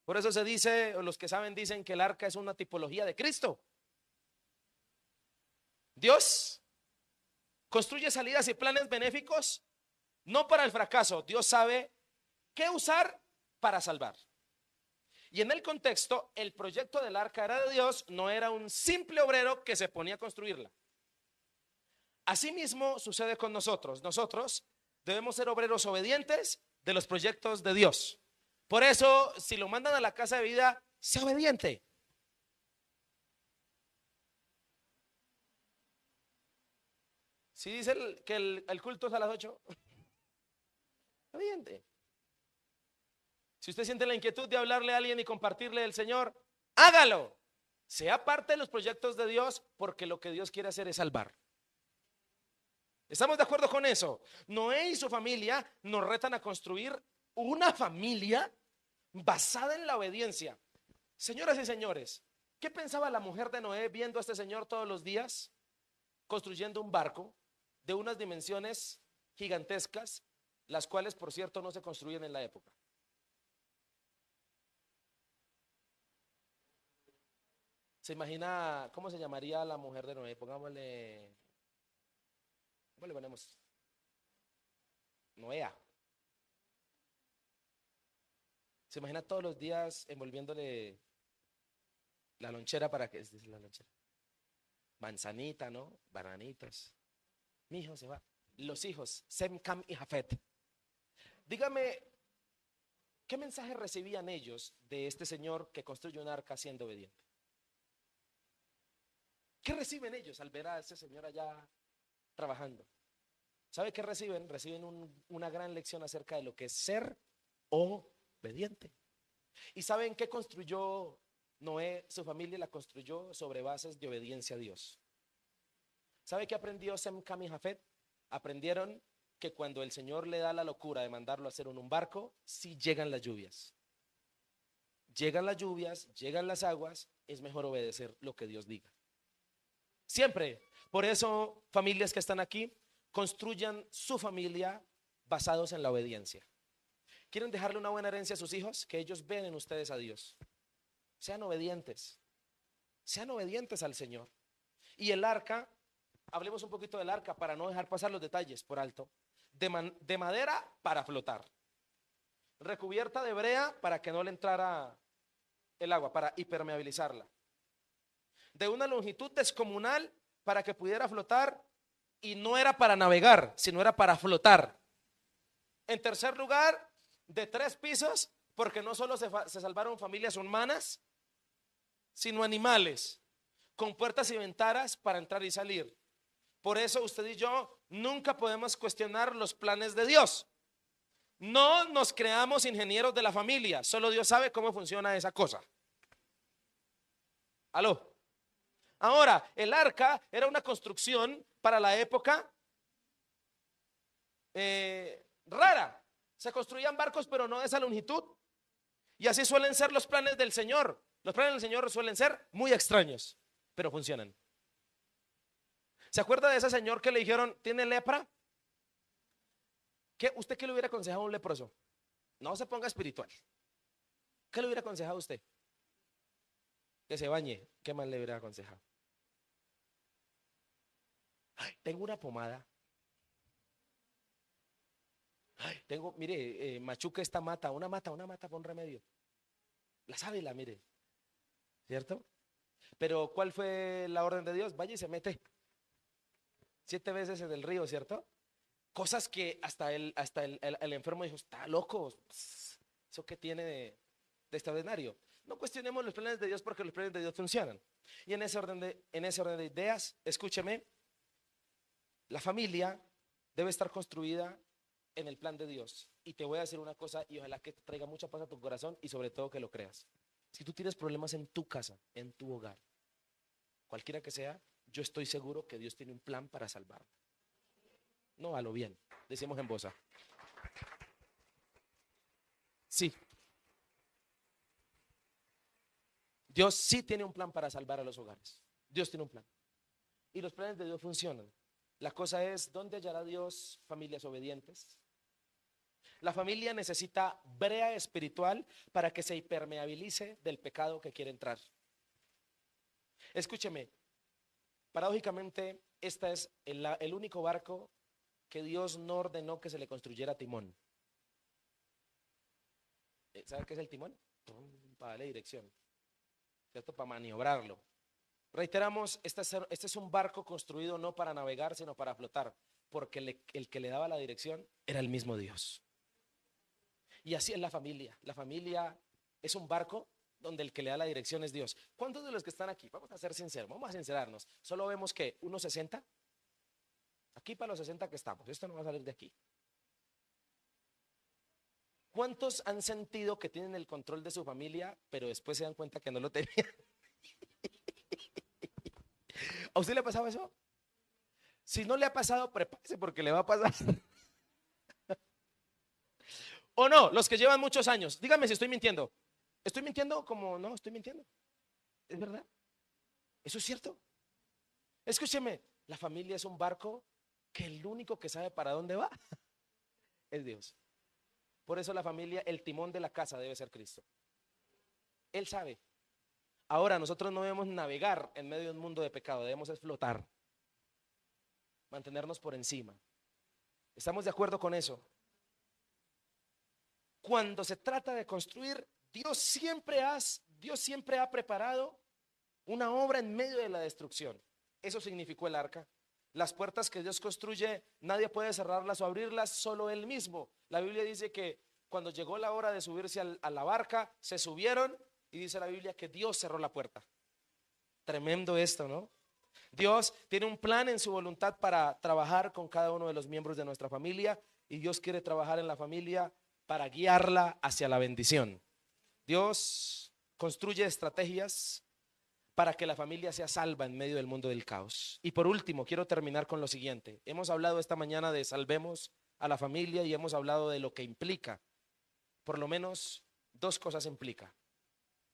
Por eso se dice, o los que saben dicen, que el arca es una tipología de Cristo. Dios construye salidas y planes benéficos no para el fracaso. Dios sabe qué usar para salvar. Y en el contexto, el proyecto del arca era de Dios, no era un simple obrero que se ponía a construirla. Asimismo sucede con nosotros. Nosotros debemos ser obreros obedientes de los proyectos de Dios. Por eso, si lo mandan a la casa de vida, sea obediente. Si dice que el culto es a las 8, obediente. Si usted siente la inquietud de hablarle a alguien y compartirle del Señor, hágalo. Sea parte de los proyectos de Dios, porque lo que Dios quiere hacer es salvar. ¿Estamos de acuerdo con eso? Noé y su familia nos retan a construir una familia basada en la obediencia. Señoras y señores, ¿qué pensaba la mujer de Noé viendo a este señor todos los días construyendo un barco de unas dimensiones gigantescas, las cuales, por cierto, no se construyen en la época? ¿Se imagina cómo se llamaría la mujer de Noé? Pongámosle, ¿cómo le ponemos? Noea. ¿Se imagina todos los días envolviéndole la lonchera para que es la lonchera? Manzanita, ¿no? Bananitos. Mi hijo se va. Los hijos, Sem, Cam y Jafet. Dígame, ¿qué mensaje recibían ellos de este señor que construye un arca siendo obediente? ¿Qué reciben ellos al ver a ese señor allá trabajando? ¿Sabe qué reciben? Reciben una gran lección acerca de lo que es ser obediente. ¿Y saben qué construyó Noé? Su familia la construyó sobre bases de obediencia a Dios. ¿Sabe qué aprendió Sem, Cam y Jafet? Aprendieron que cuando el Señor le da la locura de mandarlo a hacer un barco, sí llegan las lluvias. Llegan las lluvias, llegan las aguas, es mejor obedecer lo que Dios diga. Siempre. Por eso, familias que están aquí, construyan su familia basados en la obediencia. ¿Quieren dejarle una buena herencia a sus hijos? Que ellos vean en ustedes a Dios. Sean obedientes. sean obedientes al Señor. Y el arca, hablemos un poquito del arca para no dejar pasar los detalles por alto. De madera para flotar, recubierta de brea para que no le entrara el agua, para hipermeabilizarla, de una longitud descomunal para que pudiera flotar, y no era para navegar, sino era para flotar. En tercer lugar, de 3 pisos, porque no solo se salvaron familias humanas, sino animales, con puertas y ventanas para entrar y salir. Por eso usted y yo nunca podemos cuestionar los planes de Dios. No nos creamos ingenieros de la familia, solo Dios sabe cómo funciona esa cosa. ¿Aló? Ahora, el arca era una construcción para la época rara. Se construían barcos, pero no de esa longitud. Y así suelen ser los planes del Señor. Los planes del Señor suelen ser muy extraños, pero funcionan. ¿Se acuerda de ese señor que le dijeron, tiene lepra? ¿Usted qué le hubiera aconsejado a un leproso? No se ponga espiritual. ¿Qué le hubiera aconsejado a usted? Que se bañe. ¿Qué más le hubiera aconsejado? Ay, tengo una pomada. Ay, tengo, mire, machuca esta mata, una mata con remedio. La sábila, mire. ¿Cierto? Pero ¿cuál fue la orden de Dios? Vaya y se mete 7 veces en el río, ¿cierto? Cosas que hasta el enfermo dijo, está loco, ¿eso qué tiene de extraordinario? No cuestionemos los planes de Dios, porque los planes de Dios funcionan. Y en ese orden de ideas, escúcheme, la familia debe estar construida en el plan de Dios. Y te voy a decir una cosa, y ojalá que te traiga mucha paz a tu corazón, y sobre todo que lo creas. Si tú tienes problemas en tu casa, en tu hogar, cualquiera que sea, yo estoy seguro que Dios tiene un plan para salvarte. No, a lo bien, decimos en voz alta. Sí, Dios sí tiene un plan para salvar a los hogares. Dios tiene un plan. Y los planes de Dios funcionan. La cosa es, ¿dónde hallará Dios familias obedientes? La familia necesita brea espiritual para que se hipermeabilice del pecado que quiere entrar. Escúcheme, paradójicamente, este es el único barco que Dios no ordenó que se le construyera timón. ¿Sabe qué es el timón? Para darle dirección, ¿cierto? Para maniobrarlo. Reiteramos, este es un barco construido no para navegar, sino para flotar, porque el que le daba la dirección era el mismo Dios. Y así es la familia. La familia es un barco donde el que le da la dirección es Dios. ¿Cuántos de los que están aquí? Vamos a ser sinceros, vamos a sincerarnos. Solo vemos que unos 60. Aquí para los 60 que estamos, esto no va a salir de aquí. ¿Cuántos han sentido que tienen el control de su familia, pero después se dan cuenta que no lo tenían? ¿A usted le ha pasado eso? Si no le ha pasado, prepárese porque le va a pasar. ¿O no? Los que llevan muchos años, dígame si estoy mintiendo. ¿Estoy mintiendo? Como no, estoy mintiendo. ¿Es verdad? ¿Eso es cierto? Escúcheme, la familia es un barco que el único que sabe para dónde va es Dios. Por eso la familia, el timón de la casa debe ser Cristo. Él sabe. Ahora nosotros no debemos navegar en medio de un mundo de pecado, debemos flotar, mantenernos por encima. ¿Estamos de acuerdo con eso? Cuando se trata de construir, Dios siempre ha preparado una obra en medio de la destrucción. Eso significó el arca. Las puertas que Dios construye, nadie puede cerrarlas o abrirlas, solo Él mismo. La Biblia dice que cuando llegó la hora de subirse a la barca, se subieron y dice la Biblia que Dios cerró la puerta. Tremendo esto, ¿no? Dios tiene un plan en su voluntad para trabajar con cada uno de los miembros de nuestra familia, y Dios quiere trabajar en la familia para guiarla hacia la bendición. Dios construye estrategias para que la familia sea salva en medio del mundo del caos. Y por último, quiero terminar con lo siguiente. Hemos hablado esta mañana de salvemos a la familia y hemos hablado de lo que implica. Por lo menos 2 cosas implica.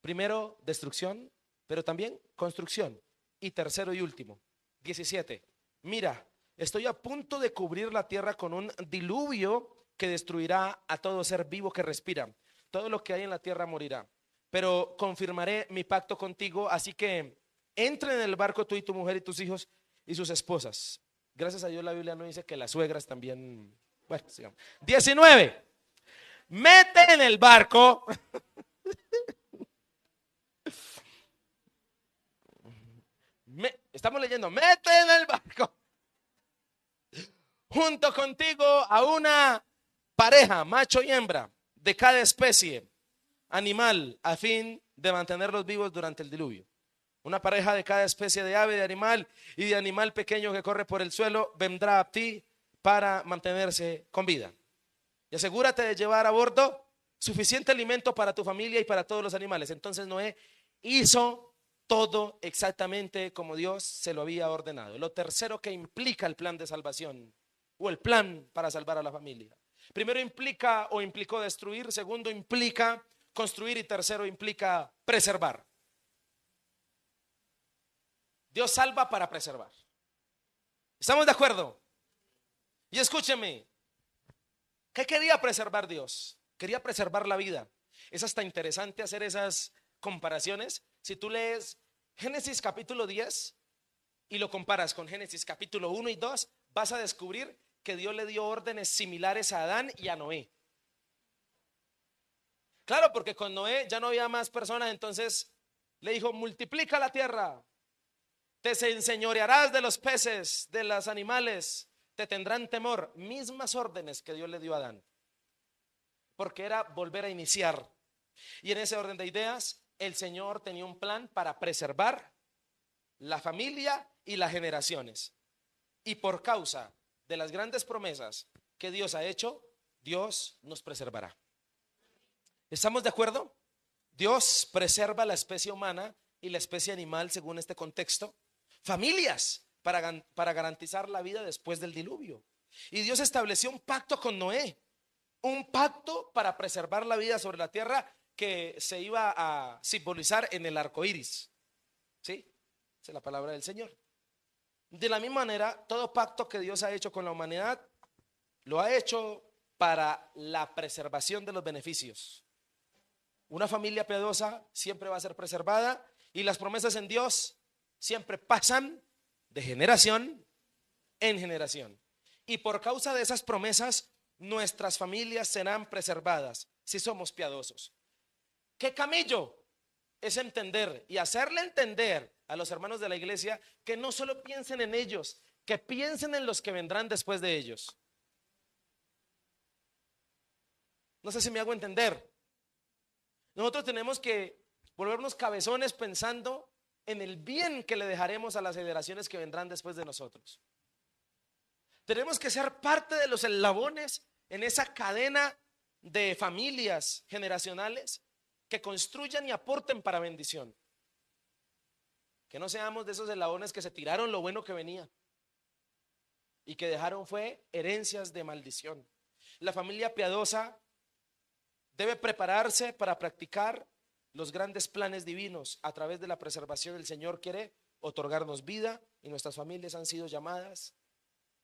Primero, destrucción, pero también construcción. Y tercero y último, 17. Mira, estoy a punto de cubrir la tierra con un diluvio que destruirá a todo ser vivo que respira. Todo lo que hay en la tierra morirá. Pero confirmaré mi pacto contigo, así que Entren en el barco tú y tu mujer y tus hijos y sus esposas. Gracias a Dios la Biblia no dice que las suegras también. Bueno, sigamos. 19. Mete en el barco. Estamos leyendo. Mete en el barco junto contigo a una pareja, macho y hembra, de cada especie animal, a fin de mantenerlos vivos durante el diluvio. Una pareja de cada especie de ave, de animal y de animal pequeño que corre por el suelo vendrá a ti para mantenerse con vida. Y asegúrate de llevar a bordo suficiente alimento para tu familia y para todos los animales. Entonces Noé hizo todo exactamente como Dios se lo había ordenado. Lo tercero que implica el plan de salvación o el plan para salvar a la familia. Primero implica o implicó destruir, segundo implica construir y tercero implica preservar. Dios salva para preservar. ¿Estamos de acuerdo? Y escúcheme, ¿qué quería preservar Dios? Quería preservar la vida. Es hasta interesante hacer esas comparaciones. Si tú lees Génesis capítulo 10 y lo comparas con Génesis capítulo 1 y 2, vas a descubrir que Dios le dio órdenes similares a Adán y a Noé. Claro, porque con Noé ya no había más personas, entonces le dijo: multiplica la tierra, te enseñorearás de los peces, de los animales, te tendrán temor. Mismas órdenes que Dios le dio a Adán, porque era volver a iniciar. Y en ese orden de ideas, el Señor tenía un plan para preservar la familia y las generaciones. Y por causa de las grandes promesas que Dios ha hecho, Dios nos preservará. ¿Estamos de acuerdo? Dios preserva la especie humana y la especie animal según este contexto. Familias para garantizar la vida después del diluvio. Y Dios estableció un pacto con Noé. Un pacto para preservar la vida sobre la tierra que se iba a simbolizar en el arco iris. ¿Sí? Esa es la palabra del Señor. De la misma manera, todo pacto que Dios ha hecho con la humanidad lo ha hecho para la preservación de los beneficios. Una familia piadosa siempre va a ser preservada y las promesas en Dios siempre pasan de generación en generación. Y por causa de esas promesas, nuestras familias serán preservadas si somos piadosos. ¿Qué camino? Es entender y hacerle entender a los hermanos de la iglesia que no solo piensen en ellos, que piensen en los que vendrán después de ellos. No sé si me hago entender. Nosotros tenemos que volvernos cabezones pensando en el bien que le dejaremos a las generaciones que vendrán después de nosotros. Tenemos que ser parte de los eslabones en esa cadena de familias generacionales que construyan y aporten para bendición. Que no seamos de esos eslabones que se tiraron lo bueno que venía y que dejaron fue herencias de maldición. La familia piadosa debe prepararse para practicar los grandes planes divinos. A través de la preservación, el Señor quiere otorgarnos vida y nuestras familias han sido llamadas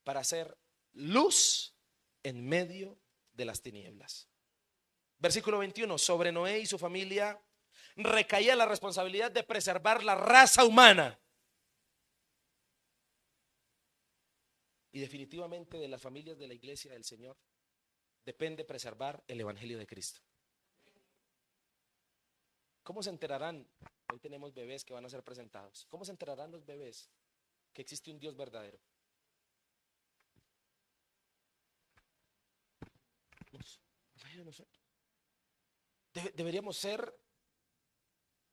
para ser luz en medio de las tinieblas. Versículo 21, sobre Noé y su familia recaía la responsabilidad de preservar la raza humana. Y definitivamente de las familias de la iglesia del Señor depende preservar el evangelio de Cristo. ¿Cómo se enterarán? Hoy tenemos bebés que van a ser presentados. ¿Cómo se enterarán los bebés que existe un Dios verdadero? No sé. Deberíamos ser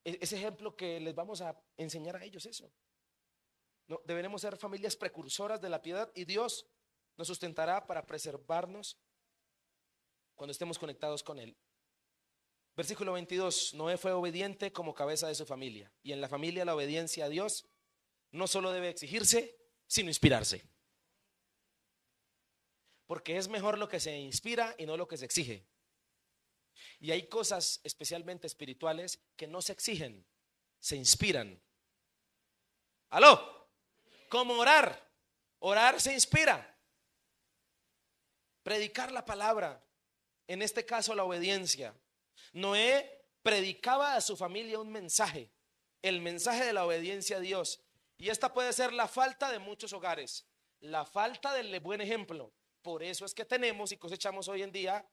ese ejemplo que les vamos a enseñar a ellos eso. No, deberemos ser familias precursoras de la piedad y Dios nos sustentará para preservarnos cuando estemos conectados con Él. Versículo 22, Noé fue obediente como cabeza de su familia. Y en la familia la obediencia a Dios no solo debe exigirse, sino inspirarse. Porque es mejor lo que se inspira y no lo que se exige. Y hay cosas especialmente espirituales que no se exigen, se inspiran. ¿Aló? Como orar. Orar se inspira. Predicar la palabra, en este caso la obediencia. Noé predicaba a su familia un mensaje el mensaje de la obediencia a Dios. Y esta puede ser la falta de muchos hogares, la falta del buen ejemplo. Por eso es que tenemos y cosechamos hoy en día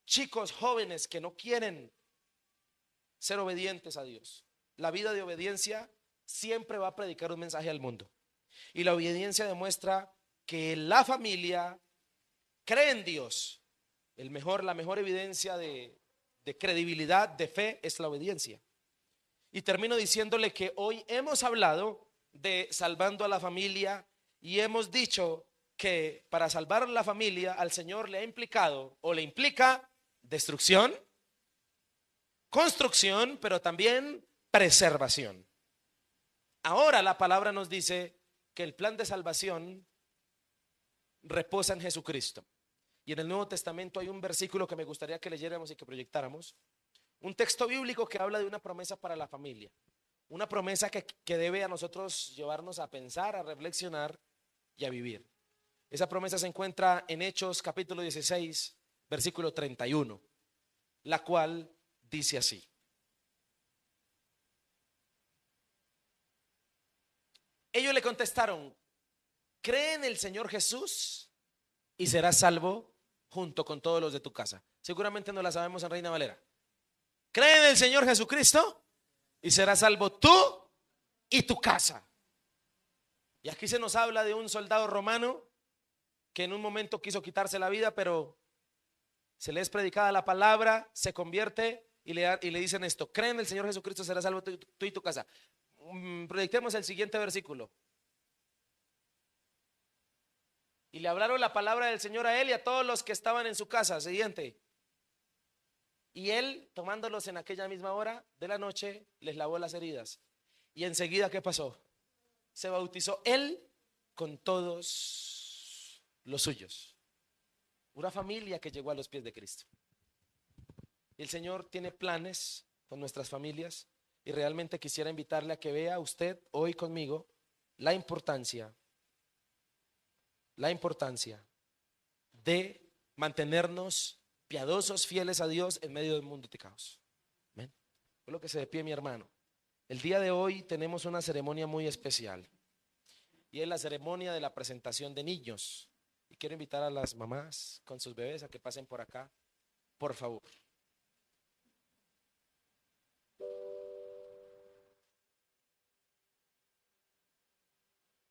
chicos jóvenes que no quieren ser obedientes a Dios. La vida de obediencia siempre va a predicar un mensaje al mundo. Y la obediencia demuestra que la familia cree en Dios. La mejor evidencia de credibilidad, de fe, es la obediencia. Y termino diciéndole que hoy hemos hablado de salvando a la familia y hemos dicho que para salvar a la familia al Señor le ha implicado o le implica destrucción, construcción, pero también preservación. Ahora la palabra nos dice que el plan de salvación reposa en Jesucristo. Y en el Nuevo Testamento hay un versículo que me gustaría que leyéramos y que proyectáramos. Un texto bíblico que habla de una promesa para la familia. Una promesa que debe a nosotros llevarnos a pensar, a reflexionar y a vivir. Esa promesa se encuentra en Hechos capítulo 16, versículo 31, la cual dice así: ellos le contestaron, cree en el Señor Jesús y serás salvo junto con todos los de tu casa. Seguramente no la sabemos en Reina Valera. Cree en el Señor Jesucristo y serás salvo tú y tu casa. Y aquí se nos habla de un soldado romano que en un momento quiso quitarse la vida, pero se le es predicada la palabra, se convierte y le dicen esto: cree en el Señor Jesucristo, serás salvo tú y tu casa. Proyectemos el siguiente versículo. Y le hablaron la palabra del Señor a él y a todos los que estaban en su casa. Siguiente. Y él, tomándolos en aquella misma hora de la noche, les lavó las heridas. Y enseguida, ¿qué pasó? Se bautizó él con todos los suyos. Una familia que llegó a los pies de Cristo. Y el Señor tiene planes con nuestras familias. Y realmente quisiera invitarle a que vea usted hoy conmigo la importancia de mantenernos piadosos, fieles a Dios en medio del mundo de caos. ¿Ven? Colóquese de pie, mi hermano. El día de hoy tenemos una ceremonia muy especial y es la ceremonia de la presentación de niños. Y quiero invitar a las mamás con sus bebés a que pasen por acá, por favor.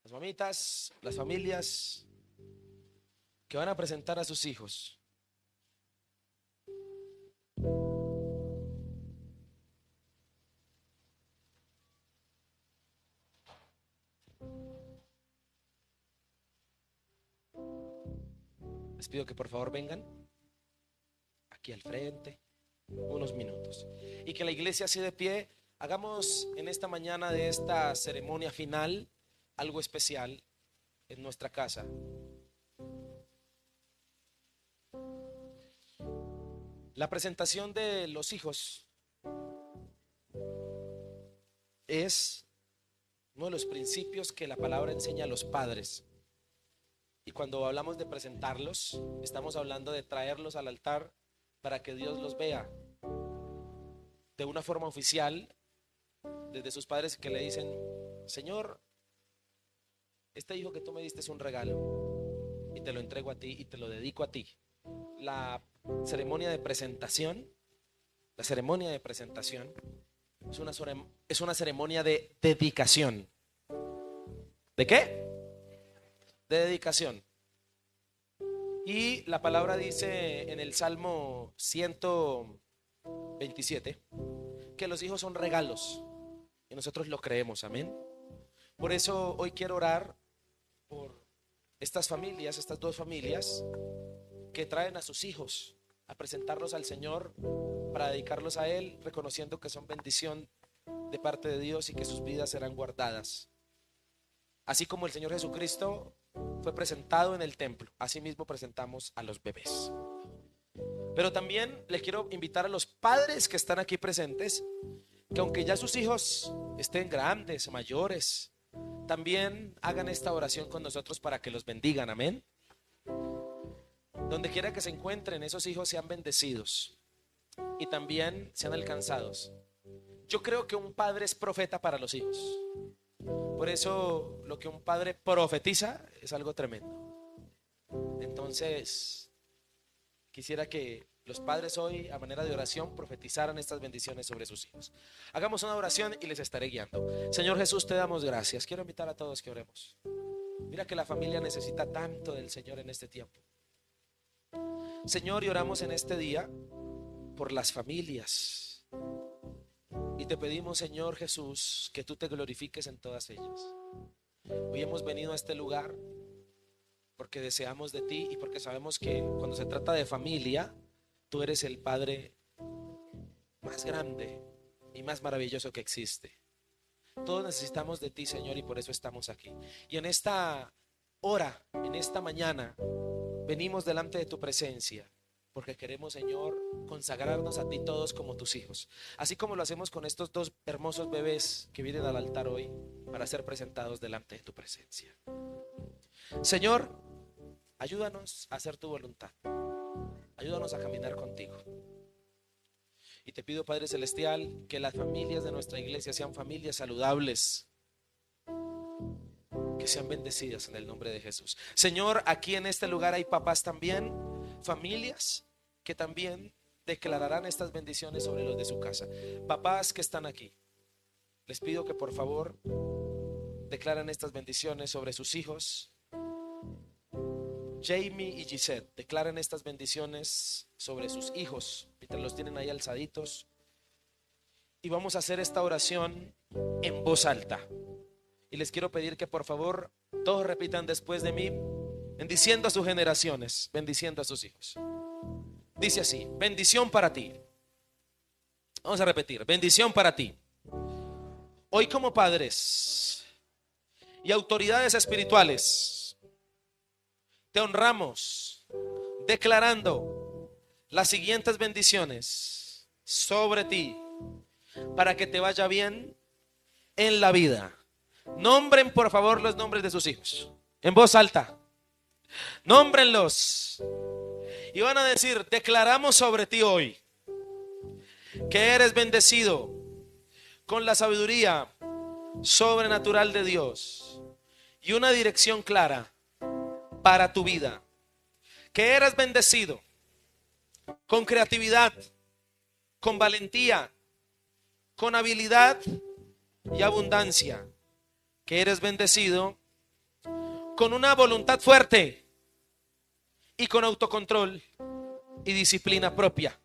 Las mamitas, las familias que van a presentar a sus hijos. Les pido que por favor vengan aquí al frente unos minutos y que la iglesia así de pie hagamos en esta mañana de esta ceremonia final algo especial en nuestra casa. La presentación de los hijos es uno de los principios que la palabra enseña a los padres. Y cuando hablamos de presentarlos, estamos hablando de traerlos al altar para que Dios los vea de una forma oficial, desde sus padres que le dicen: Señor, este hijo que tú me diste es un regalo y te lo entrego a ti y te lo dedico a ti. La ceremonia de presentación es una ceremonia de dedicación. ¿De qué? De dedicación. Y la palabra dice en el Salmo 127 que los hijos son regalos y nosotros lo creemos, amén. Por eso hoy quiero orar por estas familias, estas dos familias que traen a sus hijos a presentarlos al Señor para dedicarlos a Él, reconociendo que son bendición de parte de Dios y que sus vidas serán guardadas. Así como el Señor Jesucristo fue presentado en el templo, así mismo presentamos a los bebés. Pero también les quiero invitar a los padres que están aquí presentes, que aunque ya sus hijos estén grandes, mayores, también hagan esta oración con nosotros para que los bendigan, amén. Donde quiera que se encuentren, esos hijos sean bendecidos y también sean alcanzados. Yo creo que un padre es profeta para los hijos. Por eso lo que un padre profetiza es algo tremendo. Entonces, quisiera que los padres hoy, a manera de oración, profetizaran estas bendiciones sobre sus hijos. Hagamos una oración y les estaré guiando. Señor Jesús, te damos gracias. Quiero invitar a todos que oremos. Mira que la familia necesita tanto del Señor en este tiempo. Señor, y oramos en este día por las familias. Y te pedimos, Señor Jesús, que tú te glorifiques en todas ellas. Hoy hemos venido a este lugar porque deseamos de ti y porque sabemos que cuando se trata de familia, tú eres el Padre más grande y más maravilloso que existe. Todos necesitamos de ti, Señor, y por eso estamos aquí. Y en esta hora, en esta mañana, venimos delante de tu presencia porque queremos, Señor, consagrarnos a ti todos como tus hijos, así como lo hacemos con estos dos hermosos bebés que vienen al altar hoy para ser presentados delante de tu presencia. Señor, ayúdanos a hacer tu voluntad, ayúdanos a caminar contigo. Y te pido, Padre Celestial, que las familias de nuestra iglesia sean familias saludables, que sean bendecidas en el nombre de Jesús. Señor, aquí en este lugar hay papás también, familias que también declararán estas bendiciones sobre los de su casa. Papás que están aquí, les pido que por favor declaren estas bendiciones sobre sus hijos. Jamie y Gisette, declaren estas bendiciones sobre sus hijos mientras los tienen ahí alzaditos. Y vamos a hacer esta oración en voz alta. Y les quiero pedir que por favor todos repitan después de mí, bendiciendo a sus generaciones, bendiciendo a sus hijos. Dice así: bendición para ti. Vamos a repetir: bendición para ti. Hoy, como padres y autoridades espirituales, te honramos declarando las siguientes bendiciones sobre ti para que te vaya bien en la vida. Nombren por favor los nombres de sus hijos en voz alta. Nómbrenlos y van a decir: declaramos sobre ti hoy que eres bendecido con la sabiduría sobrenatural de Dios y una dirección clara para tu vida, que eres bendecido con creatividad, con valentía, con habilidad y abundancia, que eres bendecido con una voluntad fuerte y con autocontrol y disciplina propia,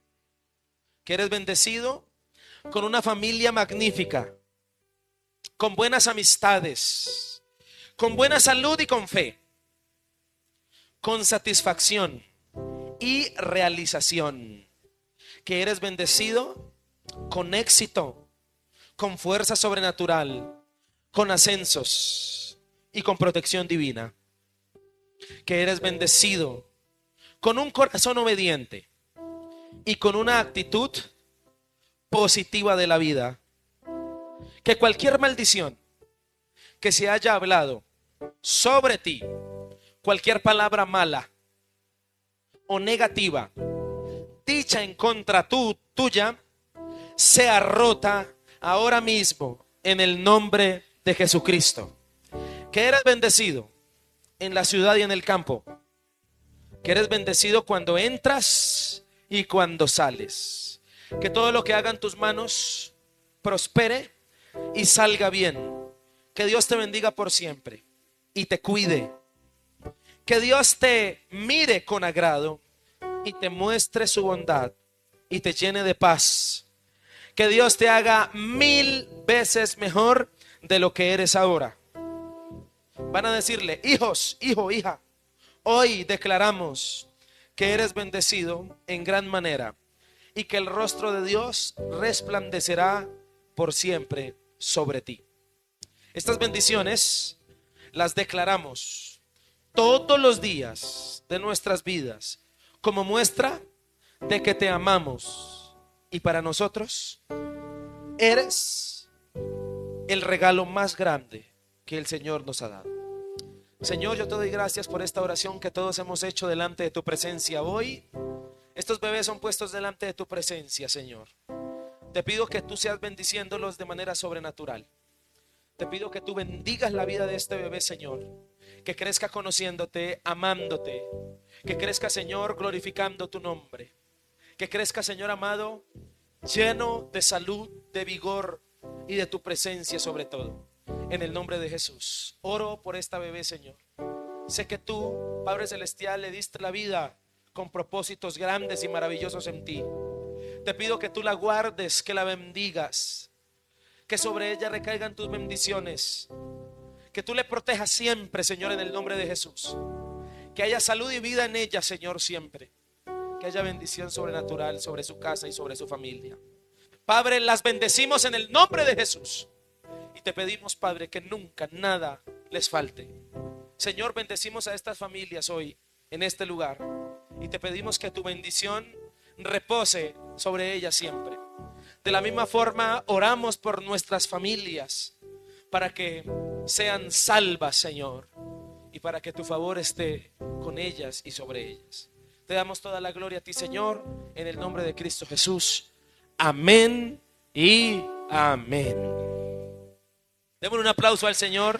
que eres bendecido con una familia magnífica, con buenas amistades, con buena salud y con fe, con satisfacción y realización, que eres bendecido con éxito, con fuerza sobrenatural, con ascensos y con protección divina, que eres bendecido con un corazón obediente y con una actitud positiva de la vida, que cualquier maldición que se haya hablado sobre ti, cualquier palabra mala o negativa dicha en contra tuya, sea rota ahora mismo en el nombre de Jesucristo. Que eres bendecido en la ciudad y en el campo, que eres bendecido cuando entras y cuando sales, que todo lo que hagan tus manos prospere y salga bien, que Dios te bendiga por siempre y te cuide, que Dios te mire con agrado y te muestre su bondad y te llene de paz, que Dios te haga 1000 veces mejor de lo que eres ahora. Van a decirle: hijos, hijo, hija, hoy declaramos que eres bendecido en gran manera y que el rostro de Dios resplandecerá por siempre sobre ti. Estas bendiciones las declaramos todos los días de nuestras vidas como muestra de que te amamos, y para nosotros eres el regalo más grande que el Señor nos ha dado. Señor, yo te doy gracias por esta oración que todos hemos hecho delante de tu presencia hoy. Estos bebés son puestos delante de tu presencia, Señor. Te pido que tú seas bendiciéndolos de manera sobrenatural. Te pido que tú bendigas la vida de este bebé, Señor. Que crezca conociéndote, amándote. Que crezca, Señor, glorificando tu nombre. Que crezca, Señor amado, lleno de salud, de vigor y de tu presencia sobre todo. En el nombre de Jesús. Oro por esta bebé, Señor. Sé que tú, Padre Celestial, le diste la vida con propósitos grandes y maravillosos en ti. Te pido que tú la guardes, que la bendigas, que sobre ella recaigan tus bendiciones, que tú le protejas siempre, Señor, en el nombre de Jesús. Que haya salud y vida en ella, Señor, siempre. Que haya bendición sobrenatural sobre su casa y sobre su familia. Padre, las bendecimos en el nombre de Jesús. Y te pedimos, Padre, que nunca nada les falte. Señor, bendecimos a estas familias hoy en este lugar. Y te pedimos que tu bendición repose sobre ellas siempre. De la misma forma, oramos por nuestras familias para que sean salvas, Señor, y para que tu favor esté con ellas y sobre ellas. Te damos toda la gloria a ti, Señor, en el nombre de Cristo Jesús. Amén y amén. Démosle un aplauso al Señor.